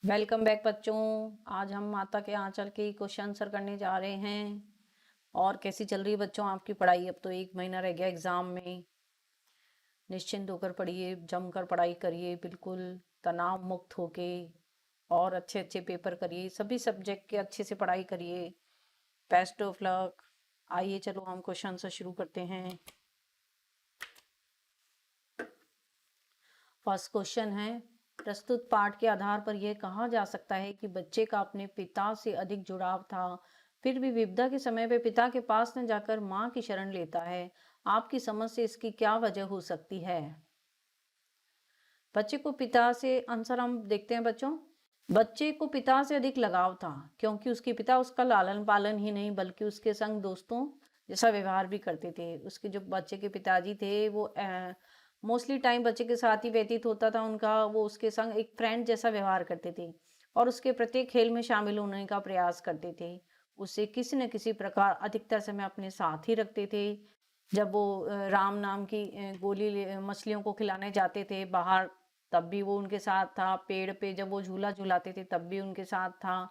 Welcome back बच्चों। आज हम माता के आंचल की क्वेश्चन आंसर करने जा रहे हैं। और कैसी चल रही है बच्चों आपकी पढ़ाई? अब तो 1 महीना रह गया एग्जाम में। निश्चिंत होकर पढ़िए, जमकर पढ़ाई करिए, बिल्कुल तनाव मुक्त होके और अच्छे अच्छे पेपर करिए, सभी सब्जेक्ट के अच्छे से पढ़ाई करिए। Best of luck. आइए चलो हम क्वेश्चन आंसर शुरू करते हैं। फर्स्ट क्वेश्चन है, प्रस्तुत पाठ के आधार पर यह कहा जा सकता है कि बच्चे का अपने पिता से अधिक जुड़ाव था, फिर भी विपदा के समय पे पिता के पास न जाकर मां की शरण लेता है। आपकी समझ से इसकी क्या वजह हो सकती है? बच्चे को पिता से, आंसर हम देखते हैं बच्चों। बच्चे को पिता से अधिक लगाव था क्योंकि उसके पिता उसका लालन पालन ही नहीं बल्कि उसके संग दोस्तों जैसा व्यवहार भी करते थे। उसके जो बच्चे के पिताजी थे वो मोस्टली टाइम बच्चे के साथ ही व्यतीत होता था उनका। वो उसके संग एक फ्रेंड जैसा व्यवहार करते थे और उसके प्रत्येक खेल में शामिल होने का प्रयास करते थे। उसे किसी न किसी प्रकार अधिकतर समय अपने साथ ही रखते थे। जब वो राम नाम की गोली मछलियों को खिलाने जाते थे बाहर, तब भी वो उनके साथ था। पेड़ पे जब वो झूला झूलाते थे तब भी उनके साथ था।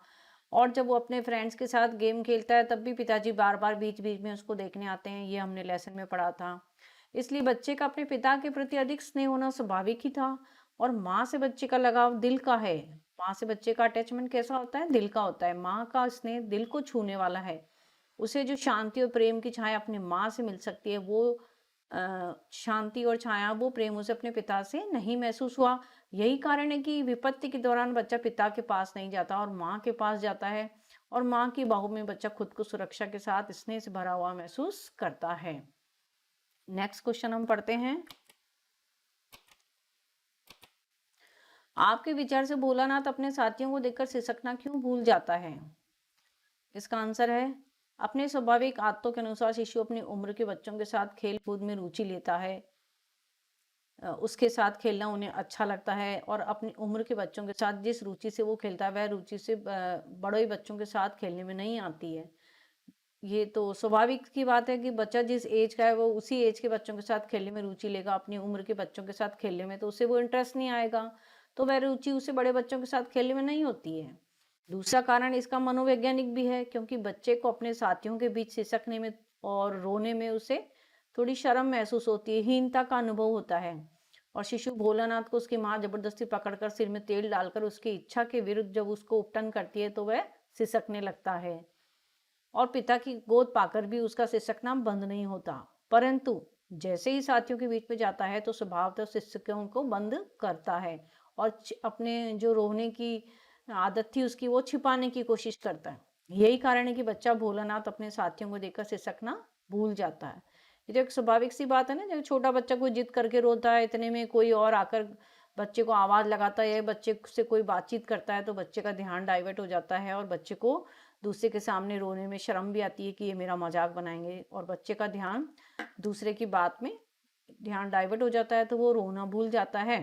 और जब वो अपने फ्रेंड्स के साथ गेम खेलता है तब भी पिताजी बार बार बीच बीच में उसको देखने आते हैं। ये हमने लेसन में पढ़ा था। इसलिए बच्चे का अपने पिता के प्रति अधिक स्नेह होना स्वाभाविक ही था। और माँ से बच्चे का लगाव दिल का है। माँ से बच्चे का अटैचमेंट कैसा होता है? दिल का होता है। माँ का स्नेह दिल को छूने वाला है। उसे जो शांति और प्रेम की छाया अपनी माँ से मिल सकती है, वो शांति और छाया, वो प्रेम उसे अपने पिता से नहीं महसूस हुआ। यही कारण है कि विपत्ति के दौरान बच्चा पिता के पास नहीं जाता और माँ के पास जाता है। और माँ की बाहों में बच्चा खुद को सुरक्षा के साथ स्नेह से भरा हुआ महसूस करता है। नेक्स्ट क्वेश्चन हम पढ़ते हैं। आपके विचार से भोलानाथ अपने साथियों को देखकर सिसकना क्यों भूल जाता है? इसका आंसर है, अपने स्वाभाविक आदतों के अनुसार शिशु अपनी उम्र के बच्चों के साथ खेल कूद में रुचि लेता है। उसके साथ खेलना उन्हें अच्छा लगता है और अपनी उम्र के बच्चों के साथ जिस रुचि से वो खेलता है वह रुचि से बड़े बच्चों के साथ खेलने में नहीं आती है। ये तो स्वाभाविक की बात है कि बच्चा जिस एज का है वो उसी एज के बच्चों के साथ खेलने में रुचि लेगा। अपनी उम्र के बच्चों के साथ खेलने में तो उसे वो इंटरेस्ट नहीं आएगा, तो वह रुचि उसे बड़े बच्चों के साथ खेलने में नहीं होती है। दूसरा कारण इसका मनोवैज्ञानिक भी है क्योंकि बच्चे को अपने साथियों के बीच सिसकने में और रोने में उसे थोड़ी शर्म महसूस होती है, हीनता का अनुभव होता है। और शिशु भोलानाथ को उसकी माँ जबरदस्ती पकड़कर सिर में तेल डालकर उसकी इच्छा के विरुद्ध जब उसको उपटन करती है तो वह सिसकने लगता है। और पिता की गोद पाकर भी उसका सिसकना बंद नहीं होता, परंतु जैसे ही साथियों के बीच में जाता है तो स्वभावतः सिसकों को बंद करता है और अपने जो रोने की आदत थी उसकी वो छिपाने की कोशिश करता है। यही कारण है कि बच्चा भोलानाथ अपने साथियों को देखकर सिसकना भूल जाता है। ये तो एक स्वाभाविक सी बात है ना, जब छोटा बच्चा कोई जिद करके रोता है, इतने में कोई और आकर बच्चे को आवाज लगाता है या बच्चे से कोई बातचीत करता है तो बच्चे का ध्यान डाइवर्ट हो जाता है और बच्चे को दूसरे के सामने रोने में शर्म भी आती है कि ये मेरा मजाक बनाएंगे, और बच्चे का ध्यान दूसरे की बात में ध्यान डाइवर्ट हो जाता है तो वो रोना भूल जाता है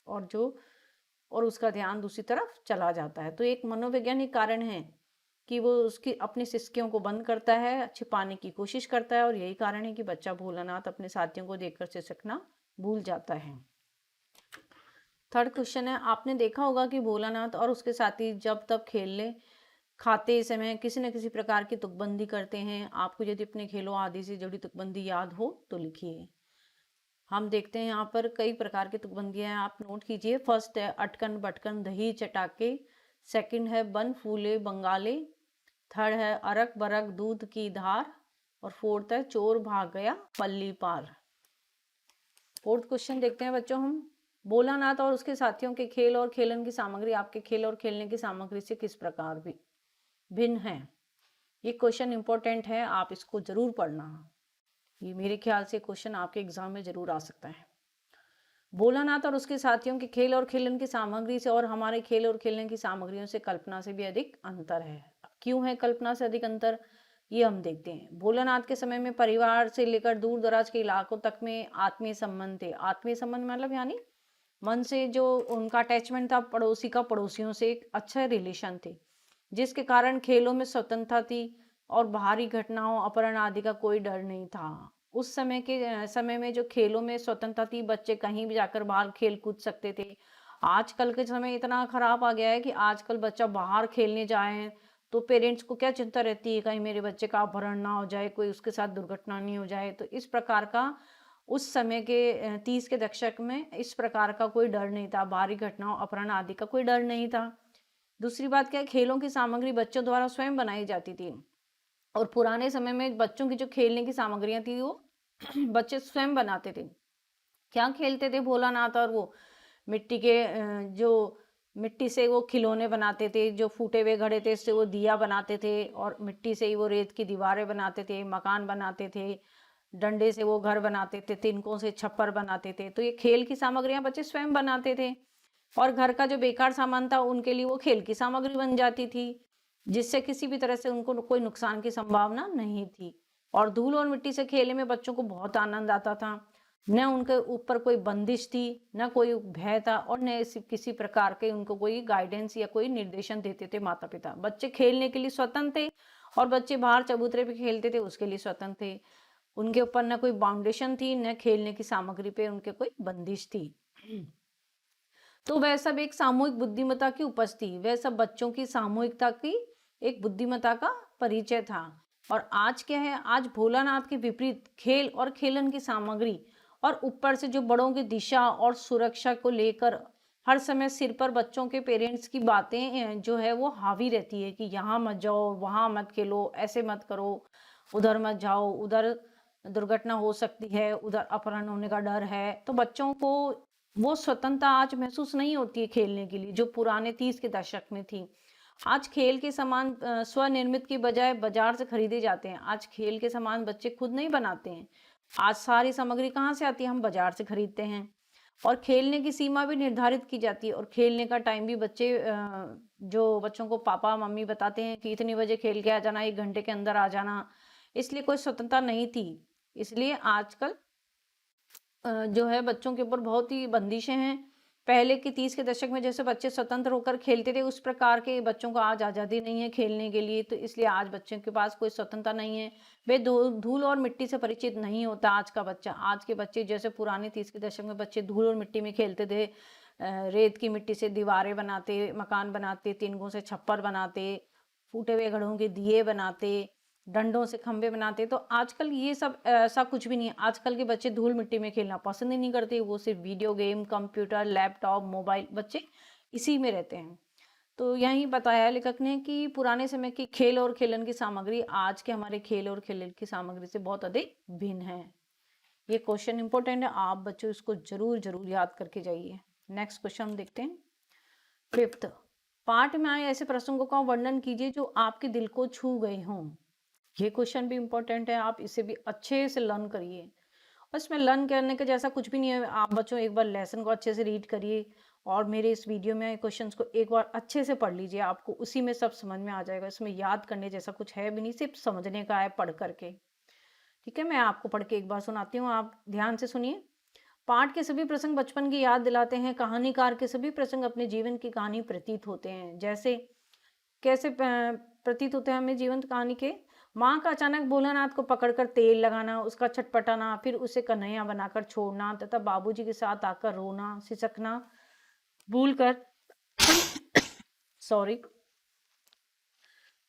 और उसका ध्यान दूसरी तरफ चला जाता है। तो एक मनोवैज्ञानिक कारण है कि वो उसकी अपनी सिसकियों को बंद करता है, छिपाने की कोशिश करता है, और यही कारण है कि बच्चा भोलानाथ अपने साथियों को देखकर सिसकना भूल जाता है। थर्ड क्वेश्चन है, आपने देखा होगा कि भोलानाथ और उसके साथी जब तब खेलने खाते समय किसी न किसी प्रकार की तुकबंदी करते हैं। आपको यदि अपने खेलों आदि से जुड़ी तुकबंदी याद हो तो लिखिए। हम देखते हैं यहाँ पर कई प्रकार की तुकबंदियां हैं, आप नोट कीजिए। फर्स्ट है अटकन बटकन दही चटाके। सेकंड है बन फूले बंगाले। थर्ड है अरक बरक दूध की धार। और फोर्थ है चोर भाग गया पल्ली पार। फोर्थ क्वेश्चन देखते हैं बच्चों हम। भोलानाथ और उसके साथियों के खेल और खेलन की सामग्री आपके खेल और खेलने की सामग्री से किस प्रकार भी भिन्न है? ये क्वेश्चन इंपॉर्टेंट है, आप इसको जरूर पढ़ना। ये मेरे ख्याल से क्वेश्चन आपके एग्जाम में जरूर आ सकता है। भोलानाथ और उसके साथियों के खेल और खेलन की सामग्री से और हमारे खेल और खेलने की सामग्रियों से कल्पना से भी अधिक अंतर है। क्यों है कल्पना से अधिक अंतर, ये हम देखते हैं। भोलानाथ के समय में परिवार से लेकर दूर दराज के इलाकों तक में आत्मीय संबंध थे। आत्मीय संबंध मतलब यानी मन से जो उनका अटैचमेंट था, पड़ोसी का पड़ोसियों से एक अच्छा रिलेशन थे, जिसके कारण खेलों में स्वतंत्रता थी और बाहरी घटनाओं अपहरण आदि का कोई डर नहीं था। उस समय के समय में जो खेलों में स्वतंत्रता थी, बच्चे कहीं भी जाकर बाहर खेल कूद सकते थे, आजकल के समय इतना खराब आ गया है कि आजकल बच्चा बाहर खेलने जाए तो पेरेंट्स को क्या चिंता रहती है, कहीं मेरे बच्चे का अपहरण ना हो जाए, कोई उसके साथ दुर्घटना नहीं हो जाए। तो इस प्रकार का उस समय के 30 के दशक में इस प्रकार का कोई डर नहीं था, बाहरी घटनाओं अपहरण आदि का कोई डर नहीं था। दूसरी बात क्या है, खेलों की सामग्री बच्चों द्वारा स्वयं बनाई जाती थी। और पुराने समय में बच्चों की जो खेलने की सामग्रियां थी वो बच्चे स्वयं बनाते थे। क्या खेलते थे भोलानाथ, और वो मिट्टी के जो मिट्टी से वो खिलौने बनाते थे, जो फूटे हुए घड़े थे उससे वो दिया बनाते थे, और मिट्टी से ही वो रेत की दीवारें बनाते थे, मकान बनाते थे, डंडे से वो घर बनाते थे, तिनकों से छप्पर बनाते थे। तो ये खेल की सामग्रियां बच्चे स्वयं बनाते थे, और घर का जो बेकार सामान था उनके लिए वो खेल की सामग्री बन जाती थी, जिससे किसी भी तरह से उनको कोई नुकसान की संभावना नहीं थी। और धूल और मिट्टी से खेलने में बच्चों को बहुत आनंद आता था। न उनके ऊपर कोई बंदिश थी, न कोई भय था, और न किसी प्रकार के उनको कोई गाइडेंस या कोई निर्देशन देते थे माता पिता। बच्चे खेलने के लिए स्वतंत्र थे, और बच्चे बाहर चबूतरे पे खेलते थे उसके लिए स्वतंत्र थे। उनके ऊपर न कोई बाउंडेशन थी, न खेलने की सामग्री पे उनके कोई बंदिश थी। तो वह सब एक सामूहिक बुद्धिमत्ता की उपज थी, वह सब बच्चों की सामूहिकता की एक बुद्धिमत्ता का परिचय था। और आज क्या है, आज भोलानाथ के विपरीत खेल और खेलन की सामग्री और ऊपर से जो बड़ों की दिशा और सुरक्षा को लेकर हर समय सिर पर बच्चों के पेरेंट्स की बातें जो है वो हावी रहती है कि यहाँ मत जाओ, वहाँ मत खेलो, ऐसे मत करो, उधर मत जाओ, उधर दुर्घटना हो सकती है, उधर अपहरण होने का डर है। तो बच्चों को वो स्वतंत्रता आज महसूस नहीं होती है खेलने के लिए, जो पुराने 30 के दशक में थी। आज खेल के सामान स्वनिर्मित की बजाय बाजार से खरीदे जाते हैं। आज खेल के सामान बच्चे खुद नहीं बनाते हैं। आज सारी सामग्री कहाँ से आती है, हम बाजार से खरीदते हैं। और खेलने की सीमा भी निर्धारित की जाती है, और खेलने का टाइम भी बच्चे जो बच्चों को पापा मम्मी बताते हैं कि इतने बजे खेल के आ जाना, 1 घंटे के अंदर आ जाना। इसलिए कोई स्वतंत्रता नहीं थी। इसलिए आजकल जो है बच्चों के ऊपर बहुत ही बंदिशें हैं। पहले के 30 के दशक में जैसे बच्चे स्वतंत्र होकर खेलते थे, उस प्रकार के बच्चों को आज आज़ादी नहीं है खेलने के लिए। तो इसलिए आज बच्चों के पास कोई स्वतंत्रता नहीं है। वे धूल और मिट्टी से परिचित नहीं होता आज का बच्चा। आज के बच्चे जैसे पुराने 30 के दशक में बच्चे धूल और मिट्टी में खेलते थे, रेत की मिट्टी से दीवारें बनाते, मकान बनाते, तिनकों से छप्पर बनाते, फूटे हुए घड़ों के दिए बनाते, डंडों से खंबे बनाते। तो आजकल ये सब ऐसा कुछ भी नहीं है। आजकल के बच्चे धूल मिट्टी में खेलना पसंद ही नहीं करते, वो सिर्फ video game, computer, laptop, mobile, बच्चे इसी में रहते हैं। तो यही बताया लेखक ने कि पुराने समय की खेल और खेलन की सामग्री आज के हमारे खेल और खेलन की सामग्री से बहुत अधिक भिन्न है। ये क्वेश्चन इंपॉर्टेंट है, आप बच्चों इसको जरूर जरूर याद करके जाइए। नेक्स्ट क्वेश्चन हम देखते हैं। 5th, पाठ में आए ऐसे प्रसंगों का वर्णन कीजिए जो आपके दिल को छू गए हों। ये क्वेश्चन भी इंपॉर्टेंट है, आप इसे भी अच्छे से लर्न करिए। और इसमें लर्न करने के जैसा कुछ भी नहीं है। आप बच्चों एक बार लेसन को अच्छे से रीड करिए, और मेरे इस वीडियो में क्वेश्चंस को एक बार अच्छे से पढ़ लीजिए, आपको उसी में सब समझ में आ जाएगा। इसमें याद करने जैसा कुछ है भी नहीं, सिर्फ समझने का है पढ़ करके। ठीक है, मैं आपको पढ़ के एक बार सुनाती हूँ, आप ध्यान से सुनिए। पाठ के सभी प्रसंग बचपन की याद दिलाते हैं। कहानीकार के सभी प्रसंग अपने जीवन की कहानी प्रतीत होते हैं। जैसे कैसे प्रतीत होते हैं हमें जीवन कहानी के? माँ का अचानक भोलानाथ को पकड़कर तेल लगाना, उसका छटपटाना, फिर उसे कन्हैया बनाकर छोड़ना, तथा बाबूजी के साथ आकर रोना, सिसकना भूलकर सॉरी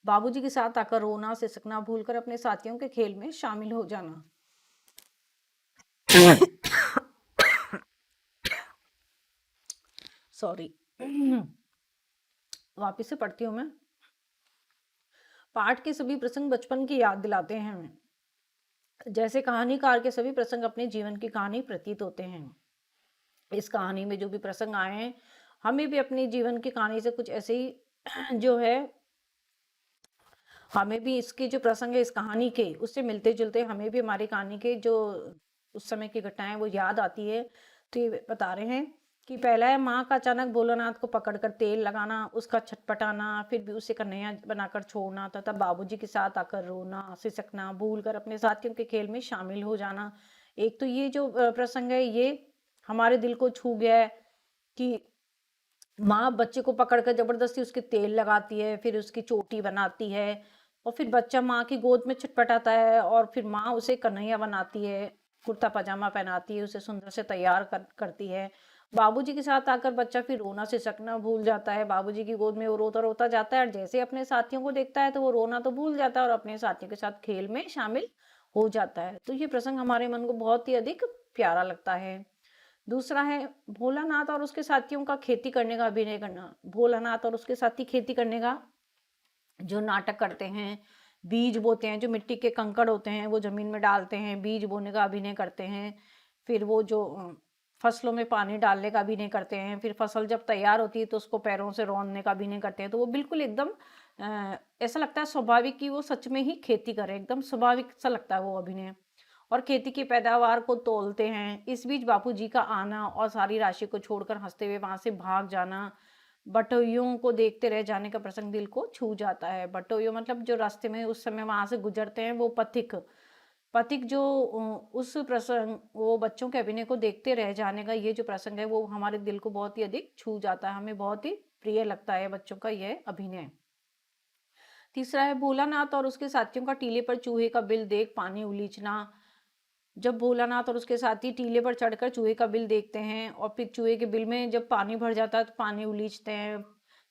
बाबूजी के साथ आकर रोना सिसकना भूलकर अपने साथियों के खेल में शामिल हो जाना। सॉरी वापिस से पढ़ती हूँ मैं। पाठ के सभी प्रसंग बचपन की याद दिलाते हैं हमें। जैसे कहानीकार के सभी प्रसंग अपने जीवन की कहानी प्रतीत होते हैं। इस कहानी में जो भी प्रसंग आए हैं, हमें भी अपने जीवन की कहानी से कुछ ऐसे ही जो है, हमें भी इसके जो प्रसंग है इस कहानी के, उससे मिलते जुलते हमें भी हमारी कहानी के जो उस समय की घटनाएं वो याद आती है। तो ये बता रहे हैं कि पहला है, माँ का अचानक भोलानाथ को पकड़कर तेल लगाना, उसका छटपटाना, फिर भी उसे कन्हैया बनाकर छोड़ना, तथा बाबूजी के साथ आकर रोना सिसकना भूलकर अपने साथियों के खेल में शामिल हो जाना। एक तो ये जो प्रसंग है ये हमारे दिल को छू गया है कि माँ बच्चे को पकड़कर जबरदस्ती उसके तेल लगाती है, फिर उसकी चोटी बनाती है, और फिर बच्चा माँ की गोद में छटपटाता है, और फिर माँ उसे कन्हैया बनाती है, कुर्ता पजामा पहनाती है, उसे सुंदर से तैयार करती है, बाबूजी के साथ आकर बच्चा फिर रोना सिसकना भूल जाता है। बाबूजी की गोद में वो रोता रोता जाता है और जैसे अपने साथियों को देखता है तो वो रोना तो भूल जाता है और अपने साथियों के साथ खेल में शामिल हो जाता है। तो ये प्रसंग हमारे मन को बहुत ही अधिक प्यारा लगता है। दूसरा है भोलानाथ और उसके साथियों का खेती करने का अभिनय करना। भोलानाथ और उसके साथी खेती करने का जो नाटक करते हैं, बीज बोते हैं, जो मिट्टी के कंकड़ होते हैं वो जमीन में डालते हैं, बीज बोने का अभिनय करते हैं। फिर वो जो फसलों में पानी डालने का अभिनय करते हैं, फिर फसल जब तैयार होती है तो उसको पैरों से रौंदने का अभिनय करते हैं। तो वो बिल्कुल एकदम ऐसा लगता है स्वाभाविक कि वो सच में ही खेती कर रहे हैं, एकदम स्वाभाविक सा लगता है वो अभिनय। और खेती की पैदावार को तोलते हैं। इस बीच बापूजी का आना और सारी राशि को छोड़कर हंसते हुए वहां से भाग जाना, बटोइयों को देखते रह जाने का प्रसंग दिल को छू जाता है। बटोइयों मतलब जो रास्ते में उस समय वहां से गुजरते हैं वो पथिक, पथिक जो उस प्रसंग वो बच्चों के अभिनय को देखते रह जाने का ये जो प्रसंग है वो हमारे दिल को बहुत ही अधिक छू जाता है, हमें बहुत ही प्रिय लगता है बच्चों का यह अभिनय। तीसरा है भोलानाथ और उसके साथियों का टीले पर चूहे का बिल देख पानी उलीचना। जब भोलानाथ और उसके साथी टीले पर चढ़कर चूहे का बिल देखते हैं और फिर चूहे के बिल में जब पानी भर जाता है तो पानी उलीचते हैं,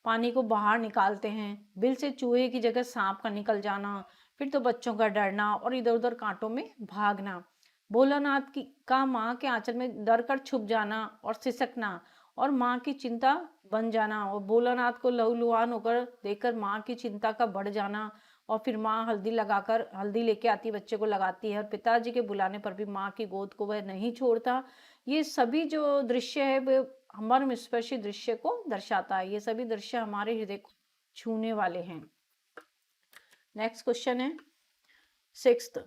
पानी को बाहर निकालते हैं। बिल से चूहे की जगह सांप का निकल जाना, फिर तो बच्चों का डरना और इधर उधर कांटों में भागना। भोलानाथ की का माँ के आंचल में डर कर छुप जाना और सिसकना और माँ की चिंता बन जाना, और भोलानाथ को लहूलुहान होकर देखकर माँ की चिंता का बढ़ जाना। और फिर माँ हल्दी लगाकर हल्दी लेके आती बच्चे को लगाती है और पिताजी के बुलाने पर भी माँ की गोद को वह नहीं छोड़ता। ये सभी जो दृश्य है वो मर्मस्पर्शी दृश्य को दर्शाता है। ये सभी दृश्य हमारे हृदय को छूने वाले हैं। नेक्स्ट क्वेश्चन है सिक्स्थ।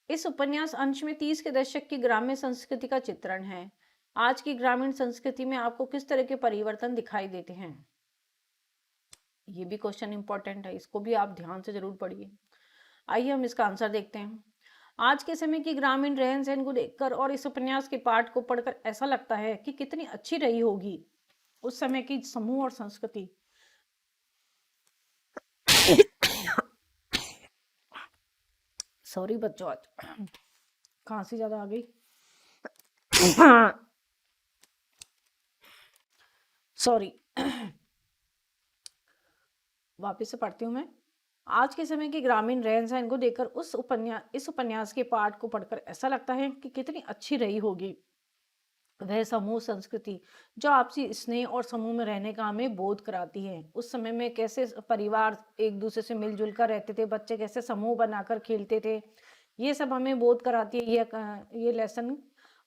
इस उपन्यास अंश में 30 के दशक की ग्राम्य संस्कृति का चित्रण है। आज की ग्रामीण संस्कृति में आपको किस तरह के परिवर्तन दिखाई देते हैं? ये भी क्वेश्चन इंपॉर्टेंट है, इसको भी आप ध्यान से जरूर पढ़िए। आइए हम इसका आंसर देखते हैं। आज के समय की ग्रामीण रहन सहन को देखकर और इस उपन्यास के पाठ को पढ़कर ऐसा लगता है कि कितनी अच्छी रही होगी उस समय की समूह और संस्कृति। सॉरी बच्चों, आज खांसी ज्यादा आ गई। सॉरी। वापिस से पढ़ती हूँ मैं। आज के समय की ग्रामीण रहन सहन को देखकर इस उपन्यास के पाठ को पढ़कर ऐसा लगता है कि कितनी अच्छी रही होगी वह समूह संस्कृति जो आपसी स्नेह और समूह में रहने का हमें बोध कराती है। उस समय में कैसे परिवार एक दूसरे से मिलजुल कर रहते थे, बच्चे कैसे समूह बनाकर खेलते थे, ये सब हमें बोध कराती है ये लेसन।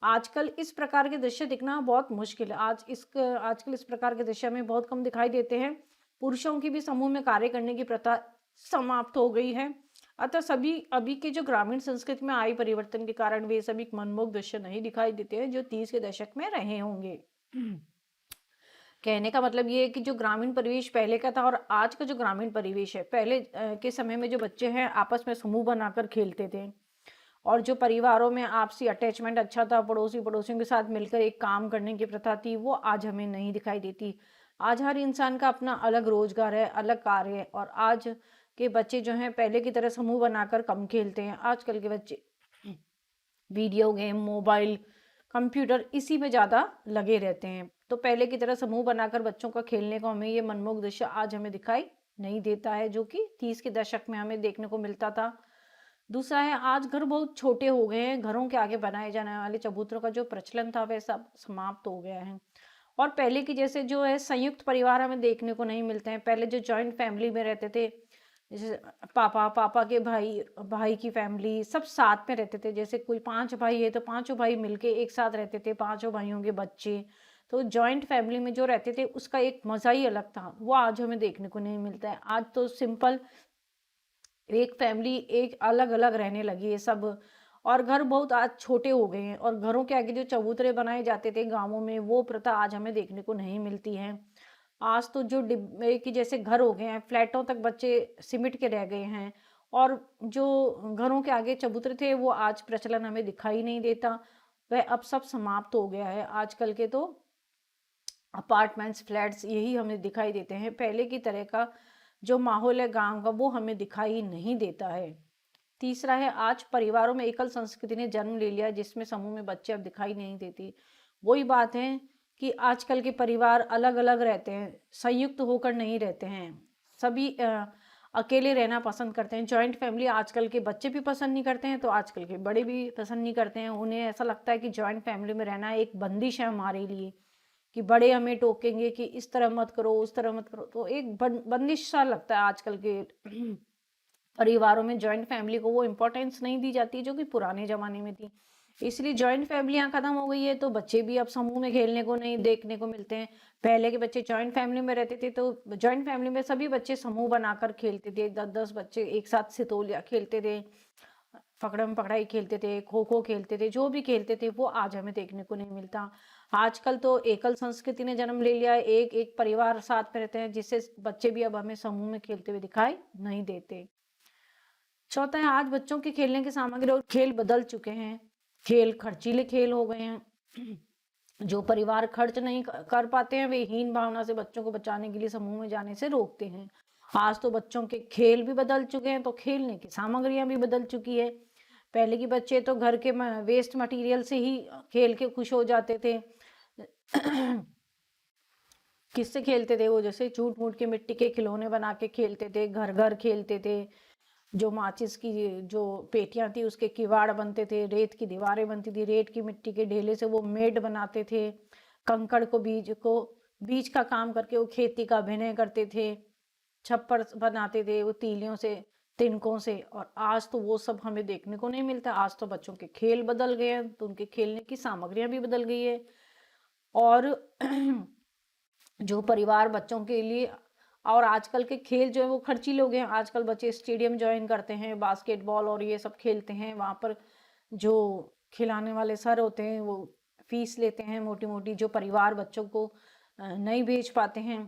आजकल इस प्रकार के दृश्य दिखना बहुत मुश्किल है। आजकल इस प्रकार के दृश्य हमें बहुत कम दिखाई देते हैं। पुरुषों की भी समूह में कार्य करने की प्रथा समाप्त हो गई है। अतः सभी अभी के जो ग्रामीण संस्कृति में आई परिवर्तन के कारण वे सभी मनमोहक दृश्य नहीं दिखाई देते हैं जो 30 के दशक में रहे होंगे। कहने का मतलब ये है कि जो ग्रामीण परिवेश पहले का था और आज का जो ग्रामीण परिवेश है, पहले के समय में जो बच्चे हैं आपस में समूह बनाकर खेलते थे और जो परिवारों में आपसी अटैचमेंट अच्छा था, पड़ोसियों के साथ मिलकर एक काम करने की प्रथा थी, वो आज हमें नहीं दिखाई देती। आज हर इंसान का अपना अलग रोजगार है, अलग कार्य है और आज के बच्चे जो हैं पहले की तरह समूह बनाकर कम खेलते हैं। आजकल के बच्चे वीडियो गेम, मोबाइल, कंप्यूटर इसी में ज़्यादा लगे रहते हैं। तो पहले की तरह समूह बनाकर बच्चों का खेलने को हमें ये मनमोहक दृश्य आज हमें दिखाई नहीं देता है जो कि 30 के दशक में हमें देखने को मिलता था। दूसरा है आज घर बहुत छोटे हो गए हैं, घरों के आगे बनाए जाने वाले चबूतरों का जो प्रचलन था वह सब समाप्त हो गया है और पहले की जैसे जो है संयुक्त परिवार हमें देखने को नहीं मिलते हैं। पहले जो जॉइंट फैमिली में रहते थे, जैसे पापा के भाई की फैमिली सब साथ में रहते थे। जैसे कोई 5 भाई है तो पांचों भाई मिलके एक साथ रहते थे, पांचों भाइयों के बच्चे। तो जॉइंट फैमिली में जो रहते थे उसका एक मजा ही अलग था, वो आज हमें देखने को नहीं मिलता है। आज तो सिंपल एक फैमिली एक अलग अलग रहने लगी है सब, और घर बहुत आज छोटे हो गए हैं और घरों के आगे जो चबूतरे बनाए जाते थे गांवों में वो प्रथा आज हमें देखने को नहीं मिलती है। आज तो जो डिब्बे की जैसे घर हो गए हैं, फ्लैटों तक बच्चे सिमट के रह गए हैं और जो घरों के आगे चबूतरे थे वो आज प्रचलन हमें दिखाई नहीं देता, वह अब सब समाप्त हो गया है। आजकल के तो अपार्टमेंट्स, फ्लैट्स यही हमें दिखाई देते हैं। पहले की तरह का जो माहौल है गांव का वो हमें दिखाई नहीं देता है। तीसरा है आज परिवारों में एकल संस्कृति ने जन्म ले लिया जिसमें समूह में बच्चे अब दिखाई नहीं देती। वही बात है कि आजकल के परिवार अलग-अलग रहते हैं, संयुक्त होकर नहीं रहते हैं। सभी अकेले रहना पसंद करते हैं। जॉइंट फैमिली आजकल के बच्चे भी पसंद नहीं करते हैं, तो आजकल के बड़े भी पसंद नहीं करते हैं। उन्हें ऐसा लगता है कि जॉइंट फैमिली में रहना एक बंदिश है हमारे लिए, कि बड़े हमें टोकेंगे कि इस तरह मत करो, उस तरह मत करो। तो एक बंदिश सा लगता है आजकल के परिवारों में। जॉइंट फैमिली को वो इम्पोर्टेंस नहीं दी जाती जो कि पुराने ज़माने में थी। इसलिए जॉइंट फैमिलियाँ ख़त्म हो गई है, तो बच्चे भी अब समूह में खेलने को नहीं देखने को मिलते हैं। पहले के बच्चे जॉइंट फैमिली में रहते थे, तो जॉइंट फैमिली में सभी बच्चे समूह बनाकर खेलते थे। 10-10 बच्चे एक साथ सितोलिया खेलते थे, पकड़म पकड़ाई खेलते थे, खो-खो खेलते थे, जो भी खेलते थे वो आज हमें देखने को नहीं मिलता। आजकल तो एकल संस्कृति ने जन्म ले लिया है, एक परिवार साथ में रहते हैं, जिससे बच्चे भी अब हमें समूह में खेलते हुए दिखाई नहीं देते। चौथा है, आज बच्चों के खेलने की सामग्री और खेल बदल चुके हैं। खेल खर्चीले खेल हो गए हैं। जो परिवार खर्च नहीं कर पाते हैं, वे हीन भावना से बच्चों को बचाने के लिए समूह में जाने से रोकते हैं। आज तो बच्चों के खेल भी बदल चुके हैं, तो खेलने की सामग्रियां भी बदल चुकी है। पहले के बच्चे तो घर के वेस्ट मटेरियल से ही खेल के खुश हो जाते थे। किससे खेलते थे वो? जैसे झूठ मूठ के मिट्टी के खिलौने बना के खेलते थे, घर घर खेलते थे। जो माचिस की जो पेटियां थी उसके किवाड़ बनते थे, रेत की दीवारें बनती थी, रेत की मिट्टी के ढेले से वो मेड बनाते थे। कंकड़ को बीज का काम करके वो खेती का अभिनय करते थे। छप्पर बनाते थे वो तीलियों से, तिनकों से। और आज तो वो सब हमें देखने को नहीं मिलता। आज तो बच्चों के खेल बदल गए हैं, तो उनके खेलने की सामग्रियां भी बदल गई है। और जो परिवार बच्चों के लिए, और आजकल के खेल जो है वो खर्चीले हो गए हैं। आजकल बच्चे स्टेडियम ज्वाइन करते हैं, बास्केटबॉल और ये सब खेलते हैं। वहाँ पर जो खिलाने वाले सर होते हैं वो फीस लेते हैं मोटी मोटी, जो परिवार बच्चों को नहीं भेज पाते हैं।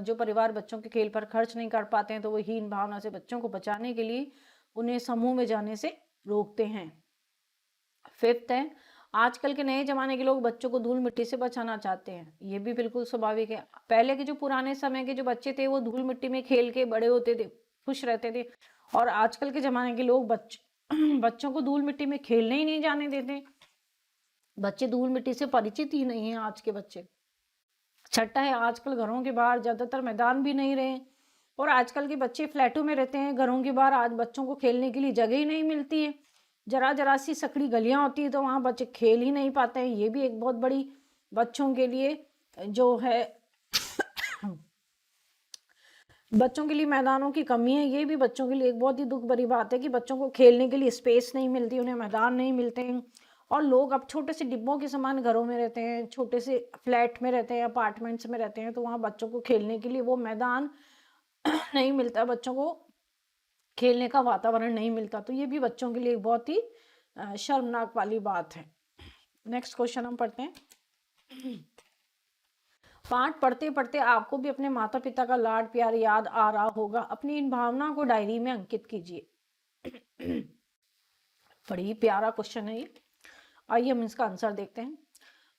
जो परिवार बच्चों के खेल पर खर्च नहीं कर पाते हैं, तो वो हीन भावना से बच्चों को बचाने के लिए उन्हें समूह में जाने से रोकते हैं। फिफ्थ है, आजकल के नए जमाने के लोग बच्चों को धूल मिट्टी से बचाना चाहते हैं। ये भी बिल्कुल स्वाभाविक है। पहले के जो पुराने समय के जो बच्चे थे वो धूल मिट्टी में खेल के बड़े होते थे, खुश रहते थे। और आजकल के जमाने के लोग बच्चों को धूल मिट्टी में खेलने ही नहीं जाने देते। बच्चे धूल मिट्टी से परिचित ही नहीं है आज के बच्चे। छठा है, आजकल घरों के बाहर ज्यादातर मैदान भी नहीं रहे, और आजकल के बच्चे फ्लैटों में रहते हैं। घरों के बाहर आज बच्चों को खेलने के लिए जगह ही नहीं मिलती है। जरा जरा सी सकड़ी गलियां होती है, तो वहां बच्चे खेल ही नहीं पाते हैं। ये भी एक बहुत बड़ी बच्चों के लिए जो है बच्चों के लिए मैदानों की कमी है। ये भी बच्चों के लिए एक बहुत ही दुख भरी बात है कि बच्चों को खेलने के लिए स्पेस नहीं मिलती, उन्हें मैदान नहीं मिलते हैं। और लोग अब छोटे से डिब्बों के समान घरों में रहते हैं, छोटे से फ्लैट में रहते हैं, अपार्टमेंट्स में रहते हैं, तो वहाँ बच्चों को खेलने के लिए वो मैदान नहीं मिलता, बच्चों को खेलने का वातावरण नहीं मिलता। तो ये भी बच्चों के लिए एक बहुत ही शर्मनाक वाली बात है। नेक्स्ट क्वेश्चन हम पढ़ते हैं। पाठ पढ़ते पढ़ते आपको भी अपने माता पिता का लाड प्यार याद आ रहा होगा। अपनी इन भावनाओं को डायरी में अंकित कीजिए। बड़ी प्यारा क्वेश्चन है ये। आइए हम इसका आंसर देखते हैं।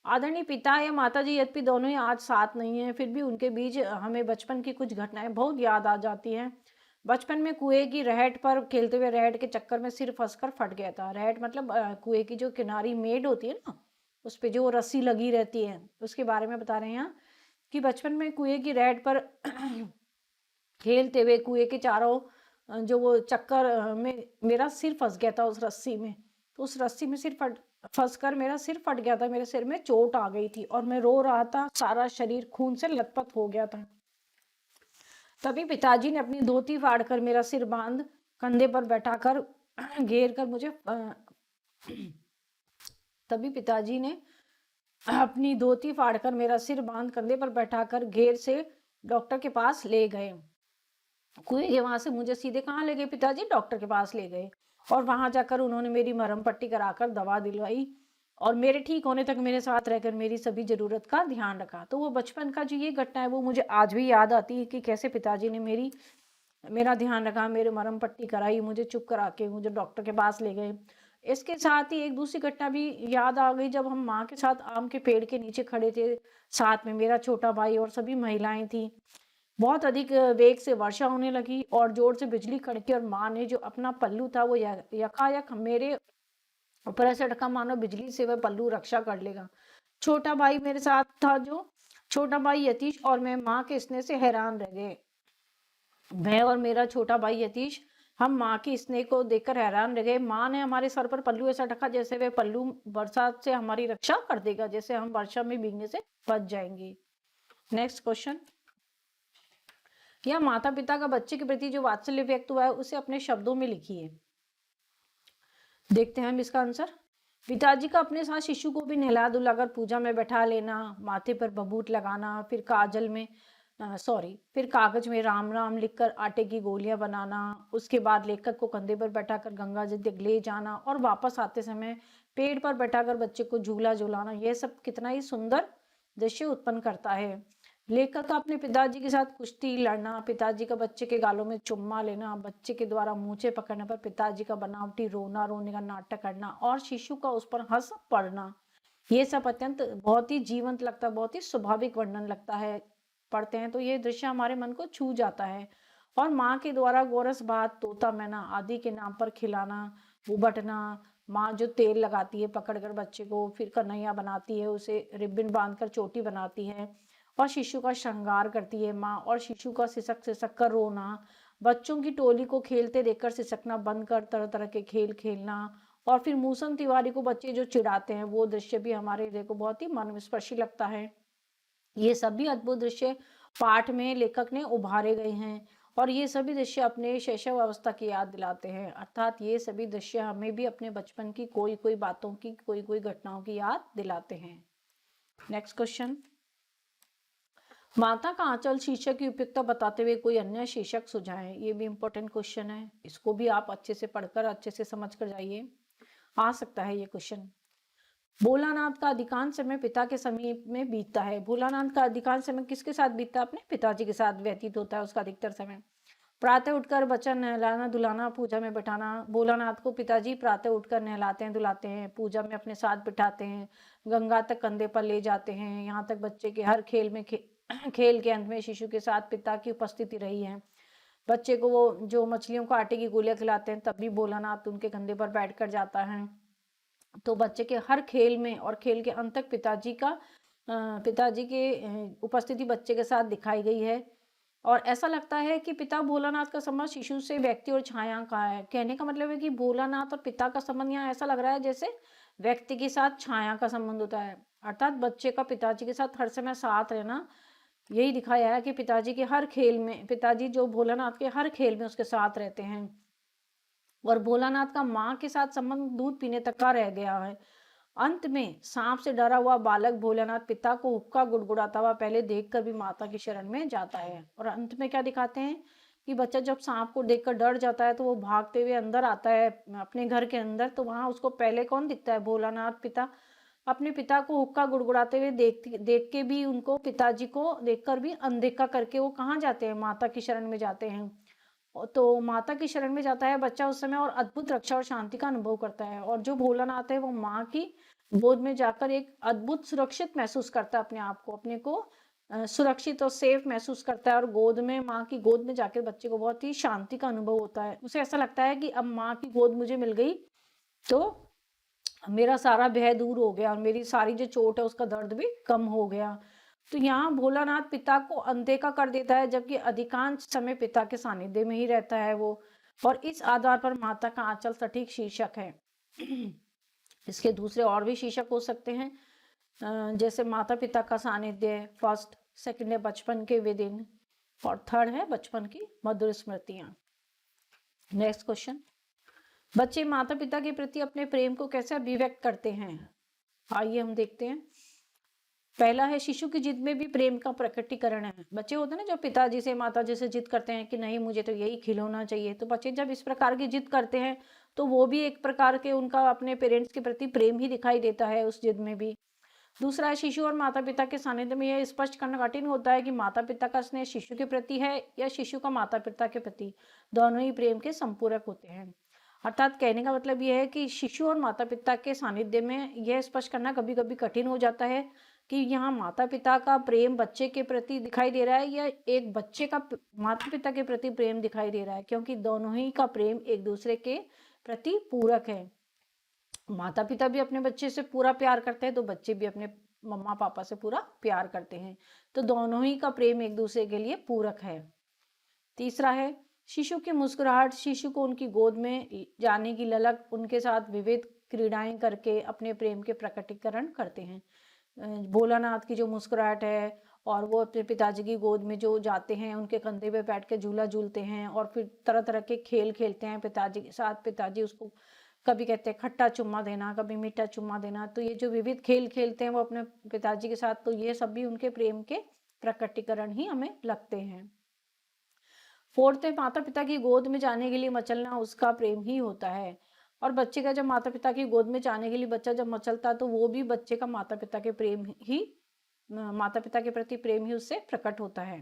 आदरणीय पिता या माता जी यद्यपि दोनों ही आज साथ नहीं हैं, फिर भी उनके बीच हमें बचपन की कुछ घटनाएं बहुत याद आ जाती हैं। बचपन में कुएं की रहट पर खेलते हुए रहट के चक्कर में सिर फंसकर फट गया था। रहट मतलब कुएं की जो किनारी मेड होती है ना, उस पे जो रस्सी लगी रहती है, उसके बारे में बता रहे हैं यहाँ कि बचपन में कुएं की रहट पर खेलते हुए कुएं के चारों जो वो चक्कर में मेरा सिर फंस गया था उस रस्सी में। तो उस रस्सी में सिर फंसकर मेरा सिर फट गया था, मेरे सिर में चोट आ गई थी और मैं रो रहा था, सारा शरीर खून से लथपथ हो गया था। तभी पिताजी ने अपनी धोती फाड़कर मेरा सिर बांध कंधे पर बैठाकर घेर कर मुझे तभी पिताजी ने अपनी धोती फाड़कर मेरा सिर बांध कंधे पर बैठाकर घेर से डॉक्टर के पास ले गए। कुएं के वहां से मुझे सीधे कहाँ ले गए पिताजी? डॉक्टर के पास ले गए, और वहां जाकर उन्होंने मेरी मरहम पट्टी कराकर दवा दिलवाई और मेरे ठीक होने तक मेरे साथ रहकर मेरी सभी जरूरत का ध्यान रखा। तो वो बचपन का जो ये घटना है वो मुझे आज भी याद आती है कि कैसे पिताजी ने मेरा ध्यान रखा, मेरे मरहम पट्टी कराई, मुझे चुप करा के मुझे डॉक्टर के पास ले गए। इसके साथ ही एक दूसरी घटना भी याद आ गई, जब हम माँ के साथ आम के पेड़ के नीचे खड़े थे, साथ में मेरा छोटा भाई और सभी महिलाएं थी। बहुत अधिक वेग से वर्षा होने लगी और जोर से बिजली कड़की और माँ ने जो अपना पल्लू था वो यकायक मेरे ऊपर ऐसे ढका मानो बिजली से वह पल्लू रक्षा कर लेगा। छोटा भाई मेरे साथ था जो छोटा भाई यतीश और मैं माँ के स्नेह से हैरान रह गए। मैं और मेरा छोटा भाई यतीश हम माँ की स्नेह को देखकर हैरान रह गए। माँ ने हमारे सर पर पल्लू ऐसा ढका जैसे वे पल्लू बरसात से हमारी रक्षा कर देगा, जैसे हम वर्षा में भीगने से बच जाएंगे। नेक्स्ट क्वेश्चन, या माता पिता का बच्चे के प्रति जो वात्सल्य व्यक्त हुआ है उसे अपने शब्दों में लिखिए। देखते हैं हम इसका आंसर। पिताजी का अपने साथ शिशु को भी नहला धुलाकर पूजा में बैठा लेना, माथे पर बबूट लगाना, फिर कागज में राम राम लिखकर आटे की गोलियां बनाना, उसके बाद लेखक को कंधे पर बैठाकर गंगा जी तक ले जाना और वापस आते समय पेड़ पर बैठाकर बच्चे को झूला झूलाना, यह सब कितना ही सुंदर दृश्य उत्पन्न करता है। लेखक का अपने पिताजी के साथ कुश्ती लड़ना, पिताजी का बच्चे के गालों में चुम्मा लेना, बच्चे के द्वारा मूंछें पकड़ने पर पिताजी का बनावटी रोना रोने का नाटक करना और शिशु का उस पर हंस पड़ना, ये सब अत्यंत बहुत ही जीवंत लगता है, बहुत ही स्वाभाविक वर्णन लगता है। पढ़ते हैं तो ये दृश्य हमारे मन को छू जाता है। और माँ के द्वारा गोरस भात, तोता मैना आदि के नाम पर खिलाना, उबटना, माँ जो तेल लगाती है पकड़कर बच्चे को, फिर कन्हैया बनाती है, उसे रिबन बांधकर चोटी बनाती है और शिशु का श्रृंगार करती है माँ, और शिशु का सिसक सिसक कर रोना, बच्चों की टोली को खेलते देखकर सिसकना बंद कर तरह तरह के खेल खेलना, और फिर मूसन तिवारी को बच्चे जो चिढ़ाते हैं वो दृश्य भी हमारे हृदय को बहुत ही मनस्पर्शी लगता है। ये सभी अद्भुत दृश्य पाठ में लेखक ने उभारे गए हैं और ये सभी दृश्य अपने शैशव अवस्था की याद दिलाते हैं, अर्थात ये सभी दृश्य हमें भी अपने बचपन की कोई कोई बातों की, कोई कोई घटनाओं की याद दिलाते हैं। नेक्स्ट क्वेश्चन, माता का आंचल शीर्षक की उपयुक्तता बताते हुए कोई अन्य शीर्षक सुझाएं। ये भी इंपॉर्टेंट क्वेश्चन है, इसको भी आप अच्छे से पढ़कर अच्छे से समझ कर जाइए, आ सकता है ये क्वेश्चन। भोलानाथ का अधिकांश समय पिता के समीप में बीतता है। भोलानाथ का अधिकांश समय किसके साथ बीतता है? अपने पिताजी के साथ व्यतीत होता है उसका अधिकतर समय। प्रातः उठकर बच्चा नहलाना धुलाना, पूजा में बैठाना। भोलानाथ को पिताजी प्रातः उठकर नहलाते हैं धुलाते हैं, पूजा में अपने साथ बिठाते हैं, गंगा तक कंधे पर ले जाते हैं, यहाँ तक बच्चे के हर खेल में खेल के अंत में शिशु के साथ पिता की उपस्थिति रही है। बच्चे को वो जो मछलियों को आटे की गोलियां खिलाते हैं तब भी भोलानाथ उनके कंधे पर बैठ कर जाता है। तो बच्चे के हर खेल में और खेल के अंत तक पिताजी के उपस्थिति बच्चे के साथ दिखाई गई है। और ऐसा लगता है कि पिता भोलानाथ का संबंध शिशु से व्यक्ति और छाया का है। कहने का मतलब है कि भोलानाथ और पिता का संबंध यहाँ ऐसा लग रहा है जैसे व्यक्ति के साथ छाया का संबंध होता है, अर्थात बच्चे का पिताजी के साथ हर समय साथ रहना। यही दिखाया है कि पिताजी के हर खेल में, पिताजी जो भोलानाथ के हर खेल में उसके साथ रहते हैं। और भोलानाथ का माँ के साथ संबंध दूध पीने तक का रह गया है। अंत में सांप से डरा हुआ बालक भोलानाथ पिता को हुक्का गुड़गुड़ाता हुआ पहले देखकर भी माता की शरण में जाता है। और अंत में क्या दिखाते हैं कि बच्चा जब सांप को देखकर डर जाता है तो वो भागते हुए अंदर आता है अपने घर के अंदर, तो वहां उसको पहले कौन दिखता है? भोलानाथ पिता अपने पिता को हुक्का गुड़गुड़ाते हुए देख के भी, उनको पिताजी को देखकर भी अनदेखा करके वो कहाँ जाते हैं? माता की शरण में जाते हैं। तो माता की शरण में जाता है बच्चा उस समय और अद्भुत रक्षा और शांति का अनुभव करता है। और जो भोलानाथ है वो माँ की गोद में जाकर एक अद्भुत सुरक्षित महसूस करता है, अपने को सुरक्षित और सेफ महसूस करता है। और गोद में, माँ की गोद में जाकर बच्चे को बहुत ही शांति का अनुभव होता है। उसे ऐसा लगता है कि अब माँ की गोद मुझे मिल गई तो मेरा सारा भय दूर हो गया और मेरी सारी जो चोट है उसका दर्द भी कम हो गया। तो यहाँ भोलानाथ पिता को अनदेखा कर देता है, जबकि अधिकांश समय पिता के सानिध्य में ही रहता है वो। और इस आधार पर माता का आंचल सटीक शीर्षक है। इसके दूसरे और भी शीर्षक हो सकते हैं, जैसे माता पिता का सानिध्य, फर्स्ट, सेकंड है बचपन के विदिन, और थर्ड है बचपन की मधुर स्मृतियां। नेक्स्ट क्वेश्चन, बच्चे माता पिता के प्रति अपने प्रेम को कैसे अभिव्यक्त करते हैं? आइए हम देखते हैं। पहला है, शिशु की जिद में भी प्रेम का प्रकटीकरण है। बच्चे होते हैं ना जो पिताजी से माताजी से जिद करते हैं कि नहीं मुझे तो यही खिलौना चाहिए, तो बच्चे जब इस प्रकार की जिद करते हैं तो वो भी एक प्रकार के उनका अपने पेरेंट्स के प्रति प्रेम ही दिखाई देता है उस जिद में भी। दूसरा है, शिशु और माता पिता के सानिध्य में यह स्पष्ट करना कठिन होता है कि माता पिता का स्नेह शिशु के प्रति है या शिशु का माता पिता के प्रति। दोनों ही प्रेम के संपूरक होते हैं। अर्थात कहने का मतलब यह है कि शिशु और माता पिता के सानिध्य में यह स्पष्ट करना कभी कभी कठिन हो जाता है कि यहाँ माता पिता का प्रेम बच्चे के प्रति दिखाई दे रहा है या एक बच्चे का माता पिता के प्रति प्रेम दिखाई दे रहा है, क्योंकि दोनों ही का प्रेम एक दूसरे के प्रति पूरक है। माता पिता भी अपने बच्चे से पूरा प्यार करते हैं तो बच्चे भी अपने मम्मा पापा से पूरा प्यार करते हैं। तो दोनों ही का प्रेम एक दूसरे के लिए पूरक है। तीसरा है शिशु की मुस्कुराहट। शिशु को उनकी गोद में जाने की ललक, उनके साथ विविध क्रीड़ाएं करके अपने प्रेम के प्रकटीकरण करते हैं। भोलानाथ की जो मुस्कुराहट है, और वो अपने पिताजी की गोद में जो जाते हैं, उनके कंधे पे बैठ के झूला झूलते हैं और फिर तरह तरह के खेल खेलते हैं पिताजी के साथ। पिताजी उसको कभी कहते हैं खट्टा चुम्मा देना, कभी मीठा चुम्मा देना। तो ये जो विविध खेल खेलते हैं वो अपने पिताजी के साथ, तो ये सब भी उनके प्रेम के प्रकटीकरण ही हमें लगते हैं। फोर्थ है माता पिता की गोद में जाने के लिए मचलना उसका प्रेम ही होता है। और बच्चे का जब माता पिता की गोद में जाने के लिए बच्चा जब मचलता है तो वो भी बच्चे का माता पिता के प्रेम ही, माता पिता के प्रति प्रेम ही उससे प्रकट होता है।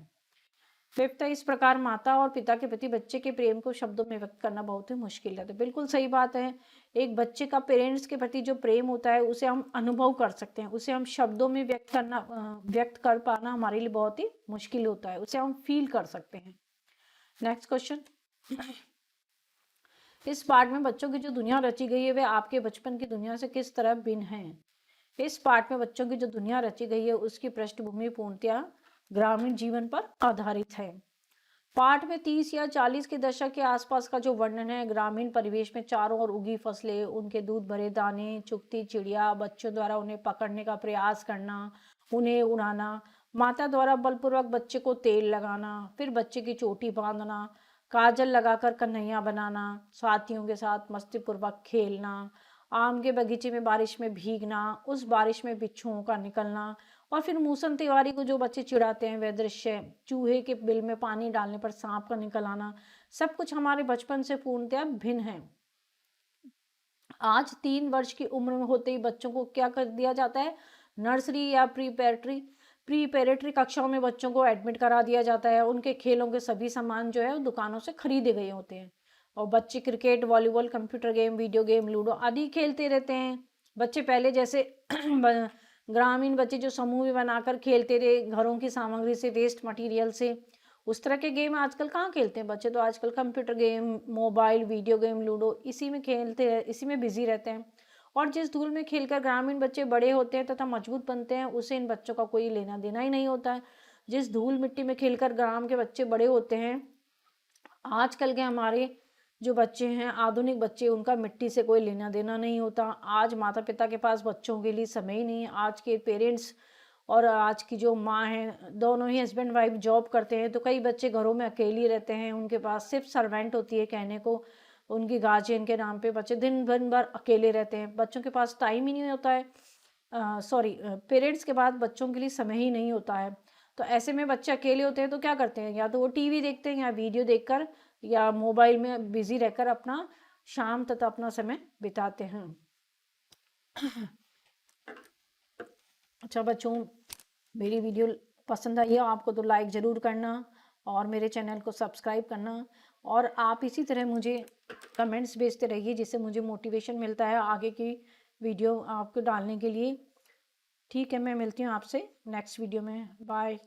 फिफ्थ है इस प्रकार माता और पिता के प्रति बच्चे के प्रेम को शब्दों में व्यक्त करना बहुत ही मुश्किल है। तो बिल्कुल सही बात है। एक बच्चे का पेरेंट्स के प्रति जो प्रेम होता है उसे हम अनुभव कर सकते हैं, उसे हम शब्दों में व्यक्त कर पाना हमारे लिए बहुत ही मुश्किल होता है, उसे हम फील कर सकते हैं। Next question. इस पार्ट में बच्चों की जो दुनिया रची गई है वह आपके बचपन की दुनिया से किस तरह भिन्न है। इस पार्ट में बच्चों की जो दुनिया रची गई है उसकी पृष्ठभूमि पूर्णतया ग्रामीण जीवन पर आधारित है। पार्ट में 30 या 40 के दशक के आसपास का जो वर्णन है, ग्रामीण परिवेश में चारों ओर उगी फसलें, उनके दूध भरे दाने, चुगती चिड़िया, बच्चों द्वारा उन्हें पकड़ने का प्रयास करना, उन्हें उड़ाना, माता द्वारा बलपूर्वक बच्चे को तेल लगाना, फिर बच्चे की चोटी बांधना, काजल लगाकर कन्हैया बनाना, साथियों के साथ मस्तीपूर्वक खेलना, आम के बगीचे में बारिश में भीगना, उस बारिश में बिच्छुओं का निकलना, और फिर मूसन तिवारी को जो बच्चे चिढ़ाते हैं वह दृश्य, चूहे के बिल में पानी डालने पर सांप का निकल आना, सब कुछ हमारे बचपन से पूर्णतया भिन्न है। आज 3 वर्ष की उम्र में होते ही बच्चों को क्या कर दिया जाता है, नर्सरी या प्रीपेरेटरी कक्षाओं में बच्चों को एडमिट करा दिया जाता है। उनके खेलों के सभी सामान जो है वो दुकानों से खरीदे गए होते हैं और बच्चे cricket, volleyball, computer game, video game, ludo आदि खेलते रहते हैं। बच्चे पहले जैसे ग्रामीण बच्चे जो समूह में बनाकर खेलते थे घरों की सामग्री से, वेस्ट मटेरियल से, उस तरह के गेम आजकल कहाँ खेलते हैं बच्चे। तो आजकल computer game, mobile, video game, ludo इसी में खेलते हैं, इसी में बिजी रहते हैं। और जिस धूल में खेलकर ग्रामीण बच्चे बड़े होते हैं तथा मजबूत बनते हैं उसे इन बच्चों का कोई लेना देना ही नहीं होता है। जिस धूल मिट्टी में खेलकर ग्राम के बच्चे बड़े होते हैं, आजकल के हमारे जो बच्चे हैं आधुनिक बच्चे, उनका मिट्टी से कोई लेना देना नहीं होता। आज माता पिता के पास बच्चों के लिए समय ही नहीं है। आज के पेरेंट्स और आज की जो माँ हैं दोनों ही हस्बैंड वाइफ जॉब करते हैं, तो कई बच्चे घरों में अकेली रहते हैं, उनके पास सिर्फ सर्वेंट होती है कहने को, उनकी गार्जियन के नाम पे बच्चे दिन भर अकेले रहते हैं। बच्चों के पास टाइम ही नहीं होता है, पेरेंट्स के बाद बच्चों के लिए समय ही नहीं होता है। तो ऐसे में बच्चे अकेले होते हैं तो क्या करते हैं, या तो वो टीवी देखते हैं या वीडियो देखकर या मोबाइल में बिजी रहकर अपना शाम तथा अपना समय बिताते हैं। अच्छा बच्चों, मेरी वीडियो पसंद आई है आपको तो लाइक ज़रूर करना और मेरे चैनल को सब्सक्राइब करना, और आप इसी तरह मुझे कमेंट्स भेजते रहिए जिससे मुझे मोटिवेशन मिलता है आगे की वीडियो आपको डालने के लिए। ठीक है, मैं मिलती हूँ आपसे नेक्स्ट वीडियो में। बाय।